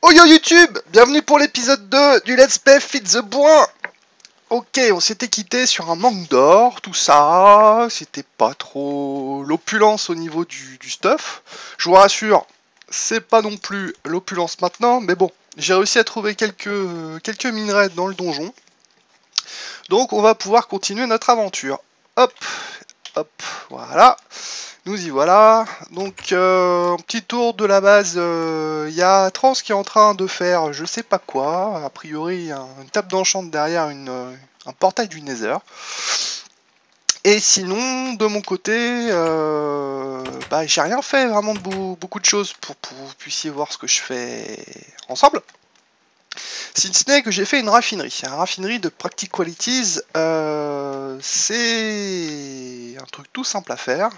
Oh yo YouTube, bienvenue pour l'épisode 2 du Let's Play Feed the Boin. Ok, on s'était quitté sur un manque d'or, tout ça, c'était pas trop l'opulence au niveau du stuff. Je vous rassure, c'est pas non plus l'opulence maintenant, mais bon, j'ai réussi à trouver quelques minerais dans le donjon. Donc on va pouvoir continuer notre aventure. Hop, hop, voilà. Nous y voilà. Donc, un petit tour de la base. Il y a Trans qui est en train de faire je sais pas quoi. A priori, une table d'enchant derrière un portail du Nether. Et sinon, de mon côté, j'ai rien fait vraiment de beaucoup de choses pour que vous puissiez voir ce que je fais ensemble. Si ce n'est que j'ai fait une raffinerie. Une raffinerie de Practicalities, c'est un truc tout simple à faire.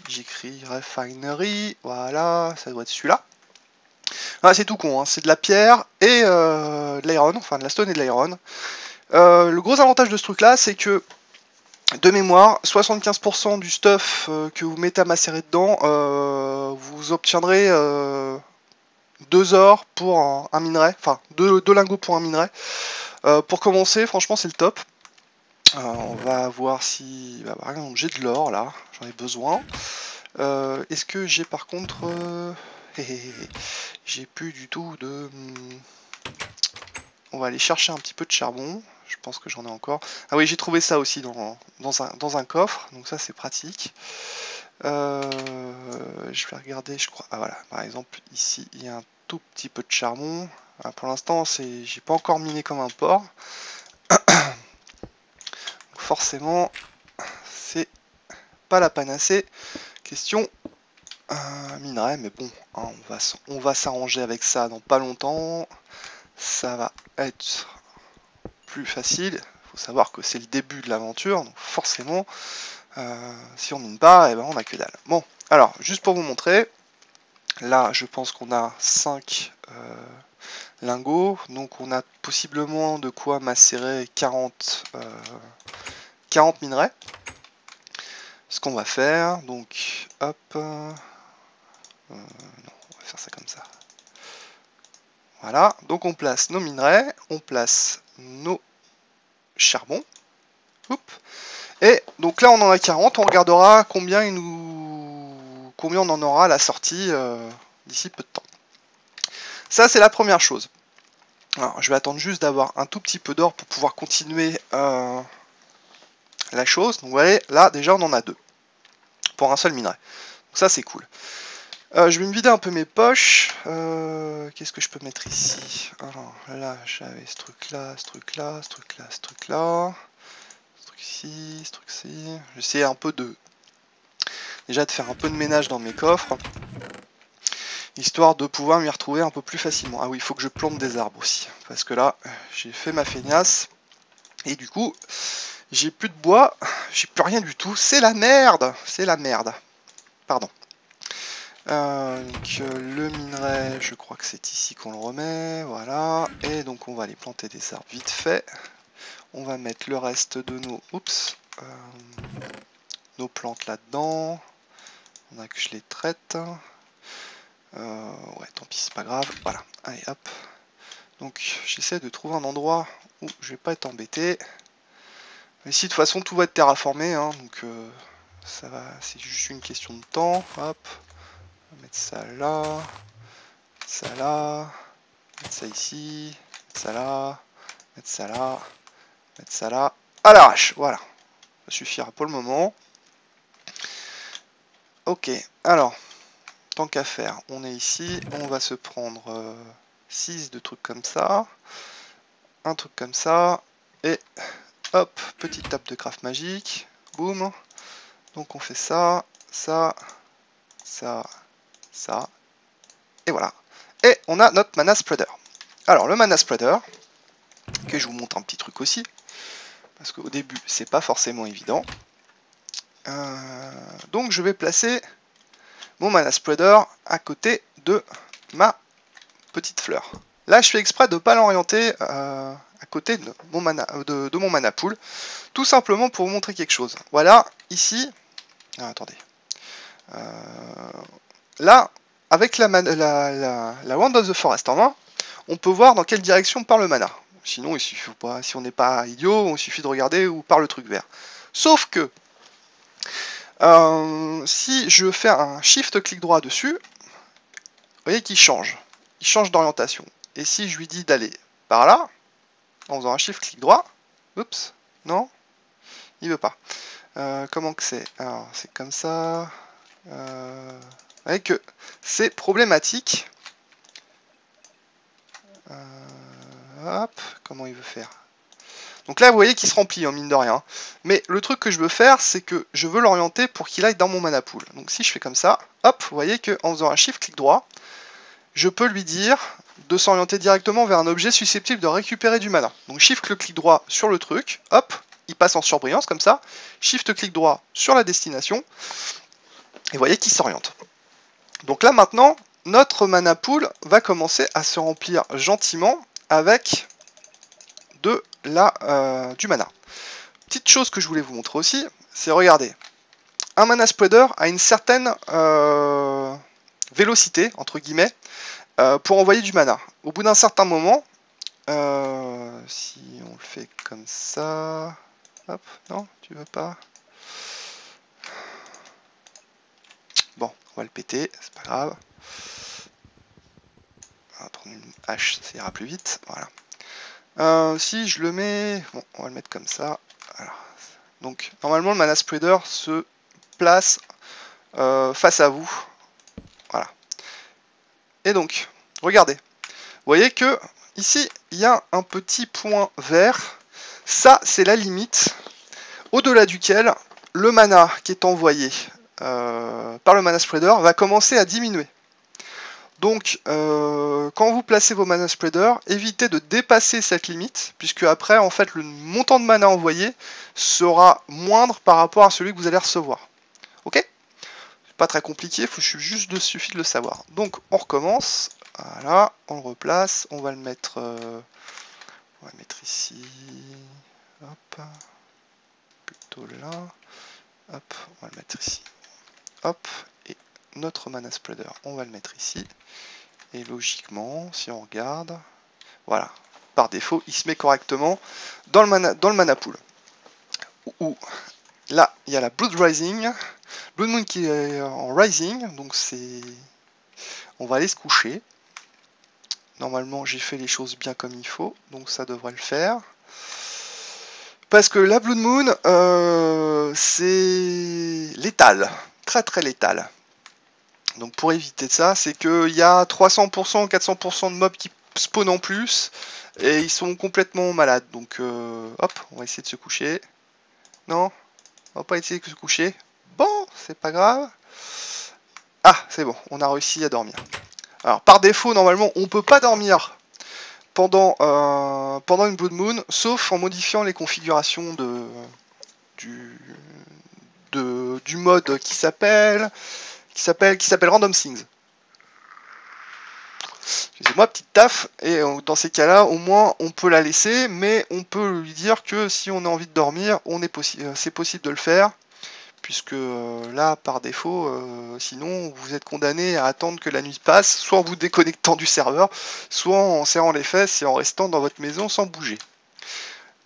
J'écris refinery, voilà, ça doit être celui-là. Ah, c'est tout con, hein. C'est de la pierre et de l'iron, enfin de la stone et de l'iron. Le gros avantage de ce truc-là, c'est que, de mémoire, 75% du stuff que vous mettez à macérer dedans, vous obtiendrez 2 ors pour un minerai, enfin 2 lingots pour un minerai. Pour commencer, franchement, c'est le top. On va voir si... Bah, par exemple, j'ai de l'or là, j'en ai besoin. Est-ce que j'ai par contre... j'ai plus du tout de... On va aller chercher un petit peu de charbon. Je pense que j'en ai encore. Ah oui, j'ai trouvé ça aussi dans un coffre, donc ça c'est pratique. Je vais regarder, je crois... Ah voilà, par exemple, ici, il y a un tout petit peu de charbon. Pour l'instant, j'ai pas encore miné comme un porc. Forcément, c'est pas la panacée. Question minerai, mais bon, hein, on va s'arranger avec ça dans pas longtemps. Ça va être plus facile. Il faut savoir que c'est le début de l'aventure, donc forcément, si on mine pas, eh ben, on a que dalle. Bon, alors, juste pour vous montrer, là, je pense qu'on a 5 lingots, donc on a possiblement de quoi macérer 40 minerais. Ce qu'on va faire, donc, hop, non, on va faire ça comme ça. Voilà, donc on place nos minerais, on place nos charbons. Oups. Et donc là on en a 40, on regardera combien on en aura à la sortie d'ici peu de temps. Ça c'est la première chose. Alors, je vais attendre juste d'avoir un tout petit peu d'or pour pouvoir continuer la chose. Donc vous voyez, là déjà on en a 2 pour un seul minerai. Donc ça c'est cool. Je vais me vider un peu mes poches. Qu'est-ce que je peux mettre ici? Alors là, j'avais ce truc-là, ce truc-là, ce truc-là, ce truc-là, ce truc-ci, ce truc-ci. J'essaie un peu déjà de faire un peu de ménage dans mes coffres, histoire de pouvoir m'y retrouver un peu plus facilement. Ah oui, il faut que je plante des arbres aussi, parce que là, j'ai fait ma feignasse, et du coup, j'ai plus de bois, j'ai plus rien du tout. C'est la merde, c'est la merde. Pardon. Donc le minerai, je crois que c'est ici qu'on le remet, voilà, et donc on va aller planter des arbres vite fait. On va mettre le reste de nos plantes là-dedans. On a que je les traite. Ouais, tant pis, c'est pas grave. Voilà, allez hop. Donc j'essaie de trouver un endroit où je vais pas être embêté. Ici de toute façon tout va être terraformé, hein, donc ça va, c'est juste une question de temps. Hop. On va mettre ça là, mettre ça ici, mettre ça là, mettre ça là, mettre ça là, à l'arrache, voilà, ça suffira pour le moment. Ok, alors, tant qu'à faire, on est ici, on va se prendre 6 de trucs comme ça, un truc comme ça, et hop, petite table de craft magique, boum, donc on fait ça, ça, ça, ça, et voilà. Et on a notre mana spreader. Alors le mana spreader, que je vous montre un petit truc aussi, parce qu'au début c'est pas forcément évident. Donc je vais placer mon mana spreader à côté de ma petite fleur. Là je fais exprès de ne pas l'orienter à côté de mon mana pool, tout simplement pour vous montrer quelque chose. Voilà, ici, attendez, là avec la Wand of the Forest en main, on peut voir dans quelle direction part le mana. Sinon, il suffit pas, si on n'est pas idiot, il suffit de regarder où part le truc vert. Sauf que, si je fais un shift-clic droit dessus, vous voyez qu'il change. Il change d'orientation. Et si je lui dis d'aller par là, en faisant un shift-clic droit, oups, non, il veut pas. Comment que c'est? Alors, c'est comme ça. Vous voyez que c'est problématique. Hop, comment il veut faire? Donc là, vous voyez qu'il se remplit, hein, mine de rien. Mais le truc que je veux faire, c'est que je veux l'orienter pour qu'il aille dans mon mana pool. Donc si je fais comme ça, hop, vous voyez qu'en faisant un shift-clic droit, je peux lui dire de s'orienter directement vers un objet susceptible de récupérer du mana. Donc shift-clic droit sur le truc, hop, il passe en surbrillance comme ça. Shift-clic droit sur la destination. Et vous voyez qu'il s'oriente. Donc là maintenant, notre mana pool va commencer à se remplir gentiment avec du mana. Petite chose que je voulais vous montrer aussi, c'est regardez, un mana spreader a une certaine vélocité, entre guillemets, pour envoyer du mana. Au bout d'un certain moment, si on le fait comme ça, hop, non, tu veux pas? Bon, on va le péter, c'est pas grave. On va prendre une hache, ça ira plus vite, voilà. Si je le mets, bon, on va le mettre comme ça. Voilà. Donc normalement le mana spreader se place face à vous. Voilà. Et donc, regardez. Vous voyez que ici il y a un petit point vert. Ça c'est la limite au-delà duquel le mana qui est envoyé par le mana spreader va commencer à diminuer. Donc, quand vous placez vos mana spreaders, évitez de dépasser cette limite, puisque après, en fait, le montant de mana envoyé sera moindre par rapport à celui que vous allez recevoir. Ok? C'est pas très compliqué, il suffit de le savoir. Donc, on recommence. Voilà, on le replace. On va le mettre ici. Hop. Plutôt là. Hop, on va le mettre ici. Hop. Et notre mana spreader, on va le mettre ici. Et logiquement, si on regarde, voilà, par défaut, il se met correctement dans le mana pool. Où là, il y a la Blood Moon qui est en Rising, donc c'est, on va aller se coucher. Normalement, j'ai fait les choses bien comme il faut, donc ça devrait le faire. Parce que la Blood Moon, c'est létal, très très létal. Donc pour éviter ça, c'est qu'il y a 300%, 400% de mobs qui spawnent en plus, et ils sont complètement malades. Donc hop, on va essayer de se coucher. Non, on va pas essayer de se coucher. Bon, c'est pas grave. Ah, c'est bon, on a réussi à dormir. Alors par défaut, normalement, on peut pas dormir pendant une Blood Moon, sauf en modifiant les configurations du mode qui s'appelle Random Things. Excusez-moi, petite taf, et dans ces cas-là, au moins, on peut la laisser, mais on peut lui dire que si on a envie de dormir, c'est possible de le faire, puisque là, par défaut, sinon, vous êtes condamné à attendre que la nuit passe, soit en vous déconnectant du serveur, soit en serrant les fesses et en restant dans votre maison sans bouger.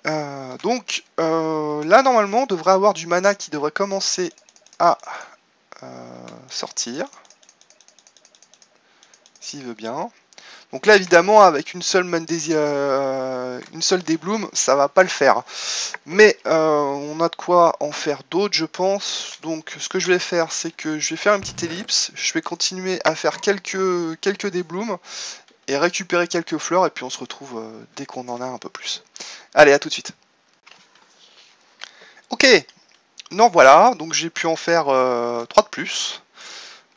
Donc, là, normalement, on devrait avoir du mana qui devrait commencer à sortir, s'il veut bien. Donc là évidemment avec une seule débloom ça va pas le faire, mais on a de quoi en faire d'autres je pense. Donc ce que je vais faire c'est que je vais faire une petite ellipse, je vais continuer à faire quelques déblooms et récupérer quelques fleurs et puis on se retrouve dès qu'on en a un peu plus. Allez, à tout de suite. Ok, non voilà, donc j'ai pu en faire 3 de plus.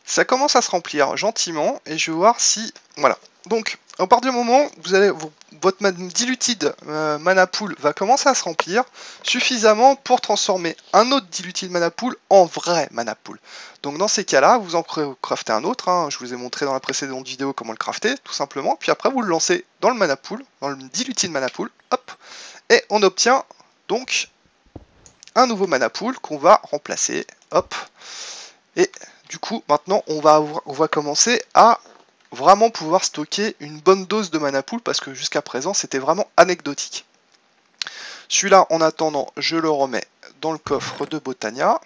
Ça commence à se remplir gentiment et je vais voir si... Voilà. Donc, à partir du moment où votre diluted mana pool va commencer à se remplir suffisamment pour transformer un autre diluted mana pool en vrai mana pool. Donc dans ces cas-là, vous en craftez un autre. Hein. Je vous ai montré dans la précédente vidéo comment le crafter, tout simplement. Puis après, vous le lancez dans le mana pool, dans le diluted mana pool. Hop. Et on obtient donc un nouveau mana pool qu'on va remplacer. Hop. Et Du coup, maintenant, on va commencer à vraiment pouvoir stocker une bonne dose de mana pool, parce que jusqu'à présent, c'était vraiment anecdotique. Celui-là, en attendant, je le remets dans le coffre de Botania.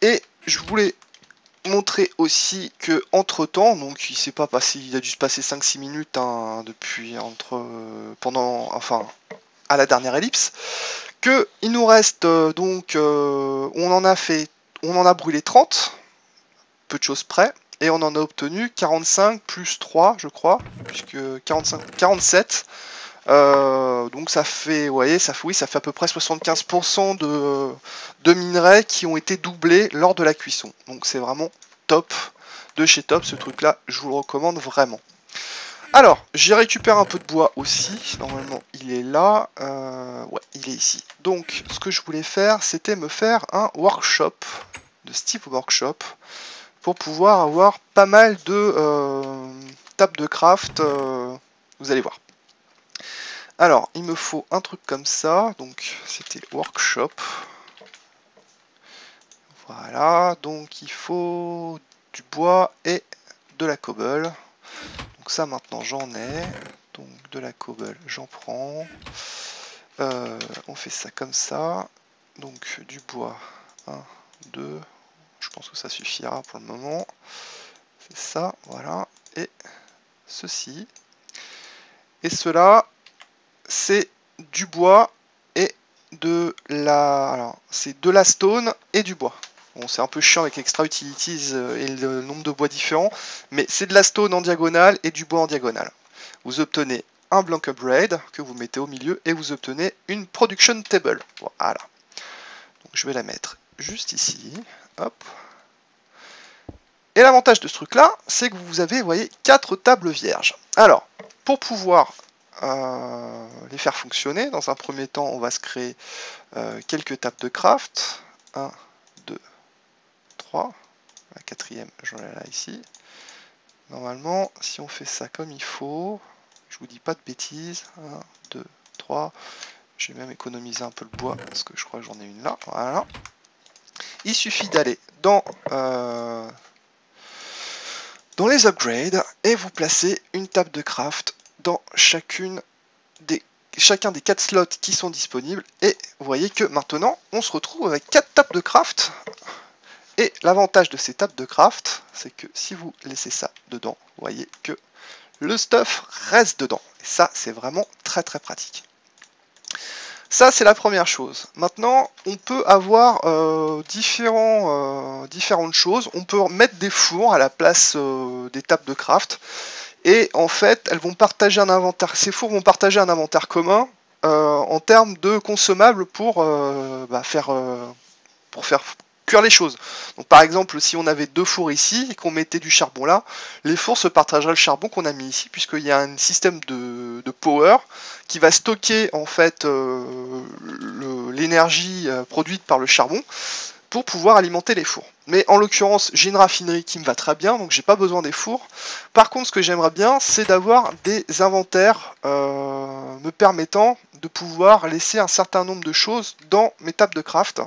Et je voulais montrer aussi que entre temps, donc il s'est pas passé, il a dû se passer 5-6 minutes hein, depuis à la dernière ellipse, que il nous reste on en a brûlé 30, peu de choses près, et on en a obtenu 45 plus 3 je crois, puisque 47. Donc ça fait, vous voyez, ça fait à peu près 75% de minerais qui ont été doublés lors de la cuisson. Donc c'est vraiment top, de chez top, ce truc là, je vous le recommande vraiment. Alors, j'ai récupéré un peu de bois aussi, normalement il est là, ouais, il est ici. Donc ce que je voulais faire, c'était me faire un workshop, de Steve Workshop, pour pouvoir avoir pas mal de tables de craft, vous allez voir. Alors, il me faut un truc comme ça, donc c'était le workshop. Voilà, donc il faut du bois et de la cobble. Donc ça maintenant j'en ai, donc de la cobble j'en prends. On fait ça comme ça, donc du bois, 1, 2, je pense que ça suffira pour le moment. C'est ça, voilà, et ceci. Et cela, c'est du bois et de la... Alors, c'est de la stone et du bois. Bon, c'est un peu chiant avec Extra Utilities et le nombre de bois différents, mais c'est de la stone en diagonale et du bois en diagonale. Vous obtenez un blank upgrade que vous mettez au milieu et vous obtenez une production table. Voilà. Donc je vais la mettre juste ici. Hop. Et l'avantage de ce truc-là, c'est que vous avez, vous voyez, 4 tables vierges. Alors, pour pouvoir les faire fonctionner, dans un premier temps, on va se créer quelques tables de craft. 1, 2, 3. La quatrième, j'en ai là ici. Normalement, si on fait ça comme il faut, je vous dis pas de bêtises. 1, 2, 3. J'ai même économisé un peu le bois, parce que je crois que j'en ai une là. Voilà. Il suffit d'aller dans les upgrades et vous placez une table de craft dans chacun des 4 slots qui sont disponibles, et vous voyez que maintenant on se retrouve avec 4 tables de craft. Et l'avantage de ces tables de craft, c'est que si vous laissez ça dedans, vous voyez que le stuff reste dedans, et ça c'est vraiment très très pratique. Ça c'est la première chose. Maintenant on peut avoir différentes choses. On peut mettre des fours à la place des tables de craft. Et en fait, elles vont partager un inventaire. Ces fours vont partager un inventaire commun en termes de consommables pour faire cuire les choses. Donc par exemple, si on avait 2 fours ici et qu'on mettait du charbon là, les fours se partageraient le charbon qu'on a mis ici, puisqu'il y a un système de power qui va stocker en fait l'énergie produite par le charbon pour pouvoir alimenter les fours. Mais en l'occurrence, j'ai une raffinerie qui me va très bien, donc j'ai pas besoin des fours. Par contre, ce que j'aimerais bien, c'est d'avoir des inventaires me permettant de pouvoir laisser un certain nombre de choses dans mes tables de craft.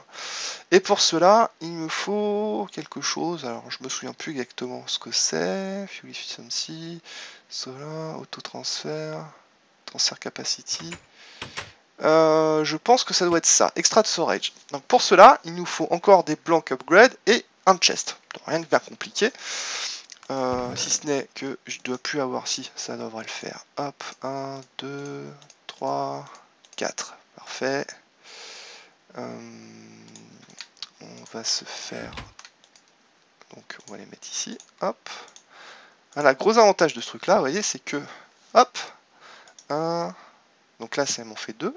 Et pour cela, il me faut quelque chose. Alors, je me souviens plus exactement ce que c'est. Fuel efficiency, cela, auto-transfert, transfer capacity. Je pense que ça doit être ça, extra de storage. Donc pour cela, il nous faut encore des blank upgrade et un chest. Donc rien de bien compliqué. Si ce n'est que je dois plus avoir, si ça devrait le faire. Hop, 1, 2, 3, 4. Parfait. On va se faire. Donc on va les mettre ici. Hop. Voilà, gros avantage de ce truc là, vous voyez, c'est que. Hop. 1. Donc là, ça m'en fait 2.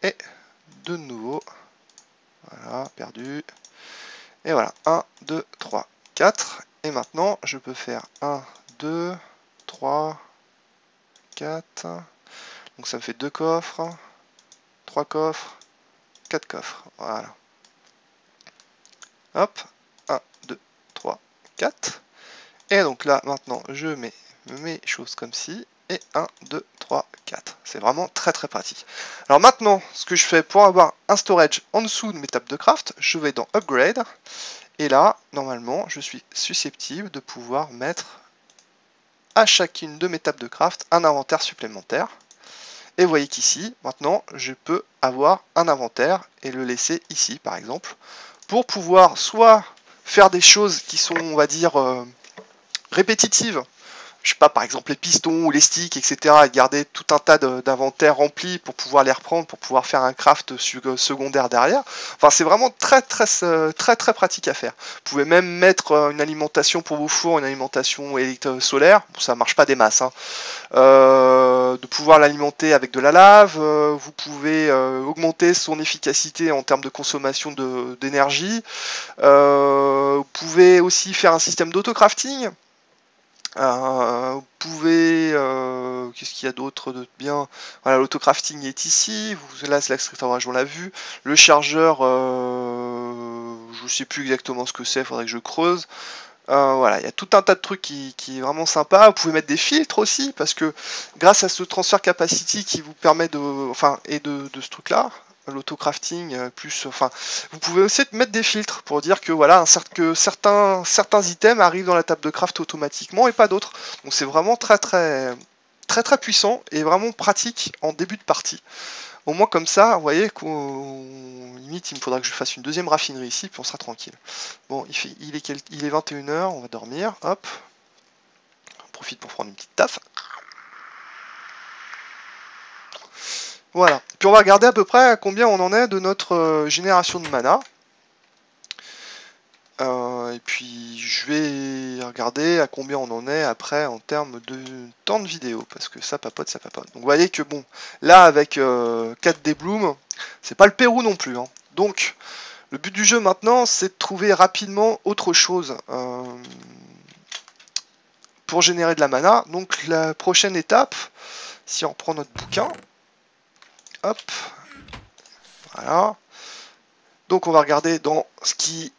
Et de nouveau. Voilà, perdu. Et voilà, 1, 2, 3, 4. Et maintenant, je peux faire 1, 2, 3, 4. Donc ça me fait 2 coffres, 3 coffres, 4 coffres. Voilà. Hop, 1, 2, 3, 4. Et donc là, maintenant, je mets mes choses comme ci. Et 1, 2, 3, 4. C'est vraiment très très pratique. Alors maintenant, ce que je fais pour avoir un storage en dessous de mes tables de craft, je vais dans Upgrade, et là, normalement, je suis susceptible de pouvoir mettre à chacune de mes tables de craft un inventaire supplémentaire. Et vous voyez qu'ici, maintenant, je peux avoir un inventaire et le laisser ici, par exemple, pour pouvoir soit faire des choses qui sont, on va dire, répétitives, je sais pas, par exemple les pistons ou les sticks, etc., et garder tout un tas d'inventaires remplis pour pouvoir les reprendre, pour pouvoir faire un craft secondaire derrière. Enfin, c'est vraiment très pratique à faire. Vous pouvez même mettre une alimentation pour vos fours, une alimentation solaire, bon, ça marche pas des masses, hein. De pouvoir l'alimenter avec de la lave, vous pouvez augmenter son efficacité en termes de consommation d'énergie, vous pouvez aussi faire un système d'autocrafting. Vous pouvez, qu'est-ce qu'il y a d'autre de bien? Voilà, l'autocrafting est ici. Là, c'est l'extracteur, on l'a vu. Le chargeur, je sais plus exactement ce que c'est, faudrait que je creuse. Voilà, il y a tout un tas de trucs qui est vraiment sympa. Vous pouvez mettre des filtres aussi, parce que grâce à ce transfer capacity qui vous permet de, enfin, et de ce truc-là, l'autocrafting plus, enfin, vous pouvez aussi mettre des filtres pour dire que voilà, que certains items arrivent dans la table de craft automatiquement et pas d'autres. Donc c'est vraiment très puissant et vraiment pratique en début de partie. Au moins comme ça, vous voyez, limite il me faudra que je fasse une deuxième raffinerie ici, puis on sera tranquille. Bon, il est 21 h, on va dormir, hop. On profite pour prendre une petite taf. Voilà. Puis on va regarder à peu près à combien on en est de notre génération de mana. Et puis je vais regarder à combien on en est après en termes de temps de vidéo, parce que ça papote, ça papote. Donc vous voyez que bon, là avec 4D Bloom, c'est pas le Pérou non plus, hein. Donc le but du jeu maintenant, c'est de trouver rapidement autre chose pour générer de la mana. Donc la prochaine étape, si on reprend notre bouquin, hop, voilà. Donc on va regarder dans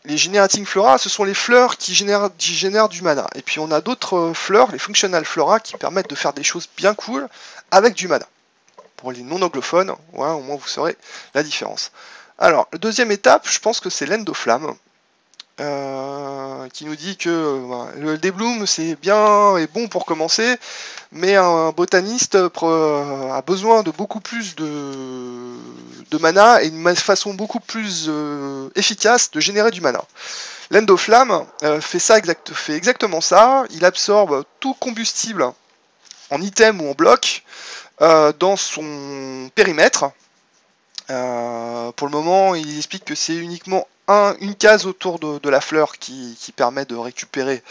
les Generating Flora, ce sont les fleurs qui génèrent du mana. Et puis on a d'autres fleurs, les Functional Flora, qui permettent de faire des choses bien cool avec du mana. Pour les non-anglophones, ouais, au moins vous saurez la différence. Alors, la deuxième étape, je pense que c'est l'Endoflamme, qui nous dit que le débloom c'est bien et bon pour commencer, mais un botaniste a besoin de beaucoup plus de mana et une façon beaucoup plus efficace de générer du mana. L'Endoflamme fait exactement ça. Il absorbe tout combustible en item ou en bloc dans son périmètre. Pour le moment, il explique que c'est uniquement une case autour de la fleur qui permet de récupérer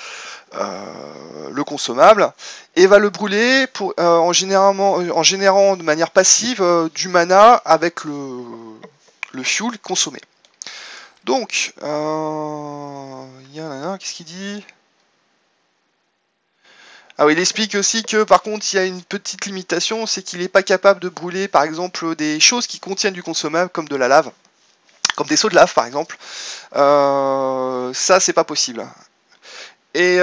le consommable, et va le brûler en générant de manière passive du mana avec le fuel consommé. Donc, qu'est-ce qu'il dit? Ah oui, il explique aussi que par contre il y a une petite limitation, c'est qu'il n'est pas capable de brûler par exemple des choses qui contiennent du consommable comme de la lave, comme des seaux de lave par exemple. Ça c'est pas possible. Et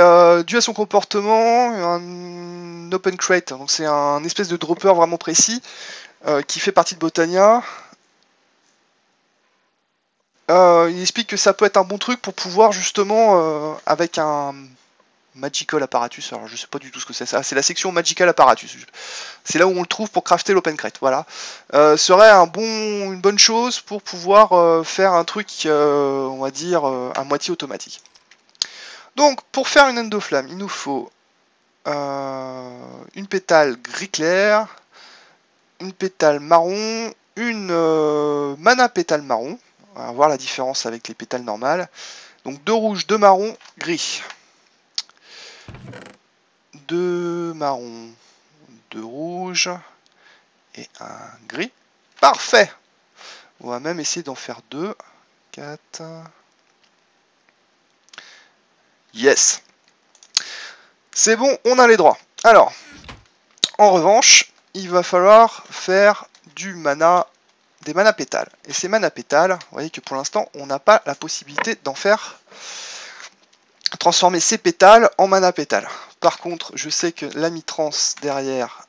dû à son comportement, un open crate, donc c'est un espèce de dropper vraiment précis qui fait partie de Botania. Il explique que ça peut être un bon truc pour pouvoir justement avec un Magical Apparatus, alors je sais pas du tout ce que c'est ça, c'est la section Magical Apparatus, c'est là où on le trouve pour crafter l'open crate, voilà. Serait une bonne chose pour pouvoir faire un truc, on va dire, à moitié automatique. Donc pour faire une Endoflamme, il nous faut une pétale gris clair, une pétale marron, une mana pétale marron, on va voir la différence avec les pétales normales, donc 2 rouges, 2 marrons, gris. 2 marrons, 2 rouges et un gris. Parfait! On va même essayer d'en faire 2. 4. Yes! C'est bon, on a les droits. Alors, en revanche, il va falloir faire des mana pétales. Et ces mana pétales, vous voyez que pour l'instant, on n'a pas la possibilité d'en faire transformer ces pétales en mana pétales. Par contre, je sais que l'Amitrance derrière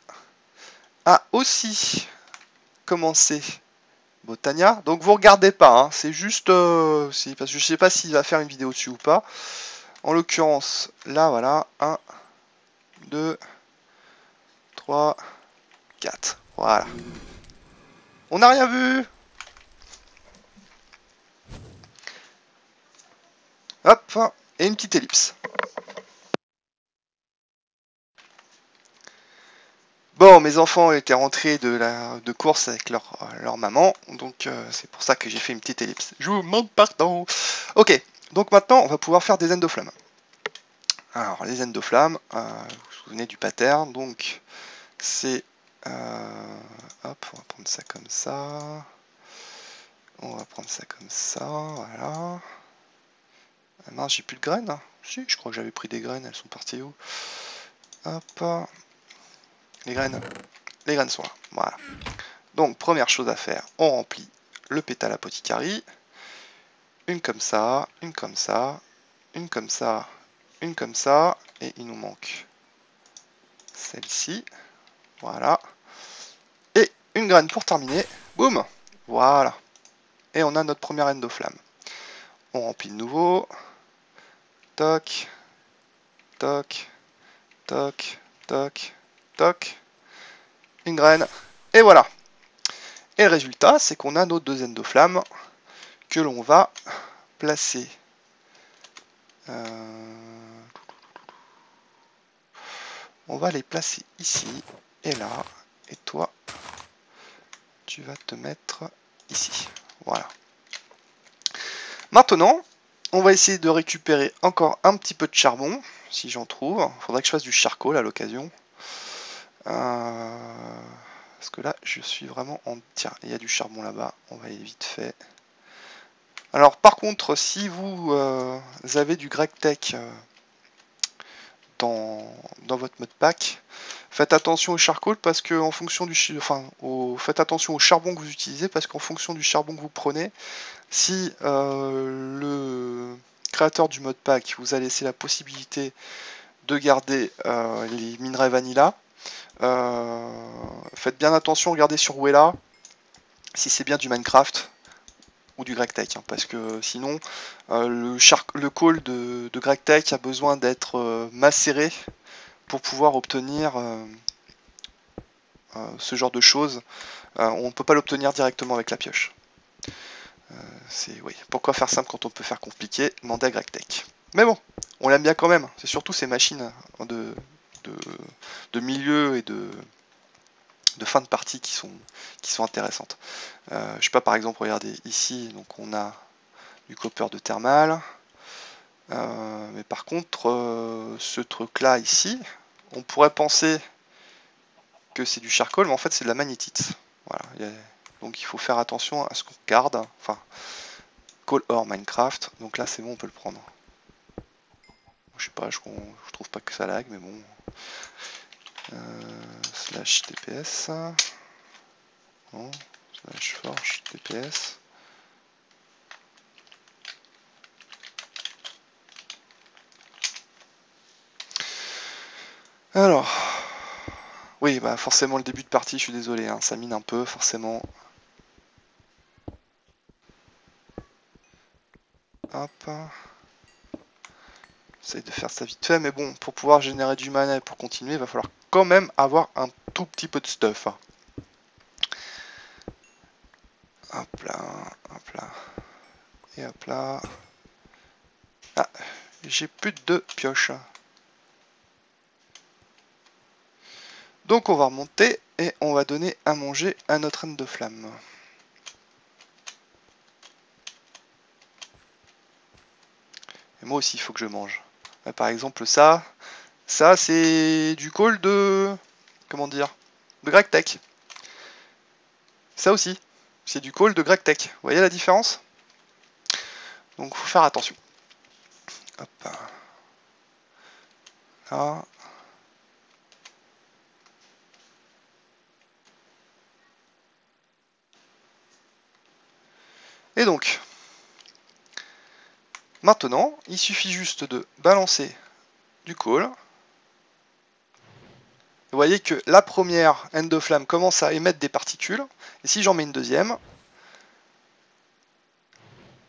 a aussi commencé Botania. Donc vous regardez pas, hein, c'est juste... parce que je sais pas s'il va faire une vidéo dessus ou pas. En l'occurrence, là, voilà. 1, 2, 3, 4. Voilà. On n'a rien vu. Hop, et une petite ellipse. Bon, mes enfants étaient rentrés de course avec leur maman, donc c'est pour ça que j'ai fait une petite ellipse. Je vous demande pardon. Ok, donc maintenant on va pouvoir faire des endoflammes. Alors les endoflammes, vous vous souvenez du pattern, donc c'est... hop, on va prendre ça comme ça. On va prendre ça comme ça, voilà. Ah mince, j'ai plus de graines. Si, je crois que j'avais pris des graines, elles sont parties où? Hop, les graines sont là, voilà. Donc, première chose à faire, on remplit le pétale apothicary. Une comme ça, une comme ça, une comme ça, une comme ça. Et il nous manque celle-ci. Voilà. Et une graine pour terminer. Boum. Voilà. Et on a notre première endoflamme. On remplit de nouveau. Toc. Toc. Toc. Toc. Toc. Une graine. Et voilà. Et le résultat, c'est qu'on a nos deux endoflammes que l'on va placer. On va les placer ici et là. Et toi, tu vas te mettre ici. Voilà. Maintenant, on va essayer de récupérer encore un petit peu de charbon, si j'en trouve. Il faudrait que je fasse du charcoal à l'occasion. Parce que là, je suis vraiment en... Tiens, il y a du charbon là-bas. On va y aller vite fait. Alors, par contre, si vous avez du GregTech dans votre modpack, faites attention au charcoal parce que en fonction du faites attention au charbon que vous utilisez parce qu'en fonction du charbon que vous prenez, si le créateur du modpack vous a laissé la possibilité de garder les minerais vanilla, faites bien attention, regardez sur Wella si c'est bien du Minecraft ou du GregTech, hein, parce que sinon le call de GregTech a besoin d'être macéré pour pouvoir obtenir ce genre de choses. On ne peut pas l'obtenir directement avec la pioche. Oui. Pourquoi faire simple quand on peut faire compliqué? Demandez à GregTech. Mais bon, on l'aime bien quand même. C'est surtout ces machines de milieu et de fin de partie qui sont intéressantes. Je sais pas, par exemple, regardez ici, donc on a du copper de thermal. Mais par contre, ce truc-là ici, on pourrait penser que c'est du charcoal, mais en fait c'est de la magnétite. Voilà. Donc il faut faire attention à ce qu'on garde. Enfin, call or Minecraft. Donc là c'est bon, on peut le prendre. Je sais pas, je trouve pas que ça lag, mais bon. Slash TPS. Non. Slash forge TPS. Alors. Oui, bah forcément le début de partie, je suis désolé, hein, ça mine un peu, forcément. Hop. J'essaie de faire ça vite fait, mais bon, pour pouvoir générer du mana et pour continuer, il va falloir quand même avoir un tout petit peu de stuff. Hop là, hop là. Et hop là. Ah, j'ai plus de pioche. Donc on va remonter et on va donner à manger à notre reine de flamme. Et moi aussi il faut que je mange. Par exemple ça c'est du call de... Comment dire? De GregTech. Ça aussi, c'est du call de GregTech. Vous voyez la différence? Donc faut faire attention. Hop. Là. Et donc, maintenant, il suffit juste de balancer du call. Vous voyez que la première end of flame commence à émettre des particules. Et si j'en mets une deuxième,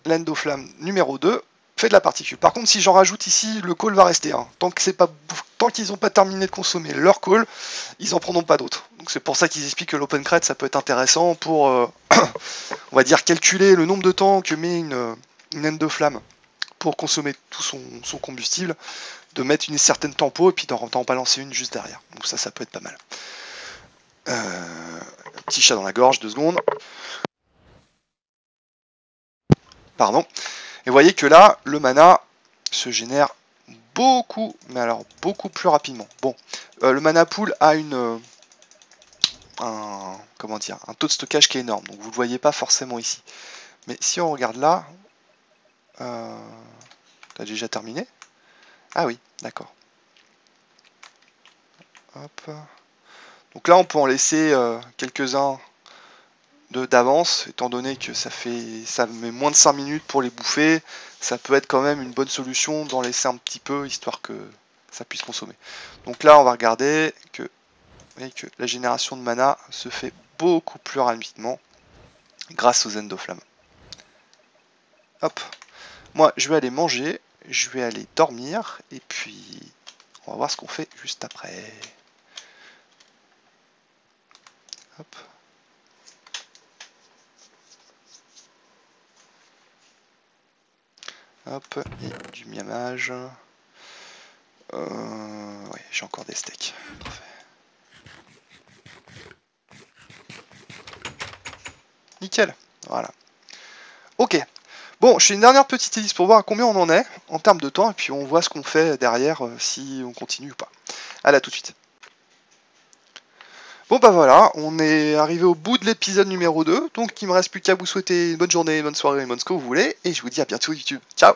l'endoflamme numéro 2 fait de la particule. Par contre, si j'en rajoute ici, le call va rester. Hein. Tant qu'ils n'ont pas terminé de consommer leur call, ils en prendront pas d'autres. Donc c'est pour ça qu'ils expliquent que l'open crate, ça peut être intéressant pour, on va dire, calculer le nombre de temps que met une endoflamme pour consommer tout son combustible, de mettre une certaine tempo et puis d'en balancer une juste derrière. Donc ça peut être pas mal. Petit chat dans la gorge, 2 secondes. Pardon. Et vous voyez que là, le mana se génère beaucoup, mais alors beaucoup plus rapidement. Bon, le mana pool a un taux de stockage qui est énorme, donc vous ne le voyez pas forcément ici. Mais si on regarde là, t'as déjà terminé? Ah oui, d'accord. Hop. Donc là, on peut en laisser quelques-uns d'avance, étant donné que ça met moins de 5 minutes pour les bouffer, ça peut être quand même une bonne solution d'en laisser un petit peu, histoire que ça puisse consommer. Donc là, on va regarder que, vous voyez que la génération de mana se fait beaucoup plus rapidement grâce aux endoflammes. Hop, moi je vais aller manger, je vais aller dormir, et puis on va voir ce qu'on fait juste après. Hop. Hop, et du miamage. Ouais, j'ai encore des steaks. Parfait. Nickel, voilà. Ok. Bon, je fais une dernière petite liste pour voir à combien on en est en termes de temps, et puis on voit ce qu'on fait derrière, si on continue ou pas. Allez, à tout de suite. Bon bah voilà, on est arrivé au bout de l'épisode numéro 2, donc il me reste plus qu'à vous souhaiter une bonne journée, une bonne soirée, une bonne ce que vous voulez, et je vous dis à bientôt YouTube. Ciao!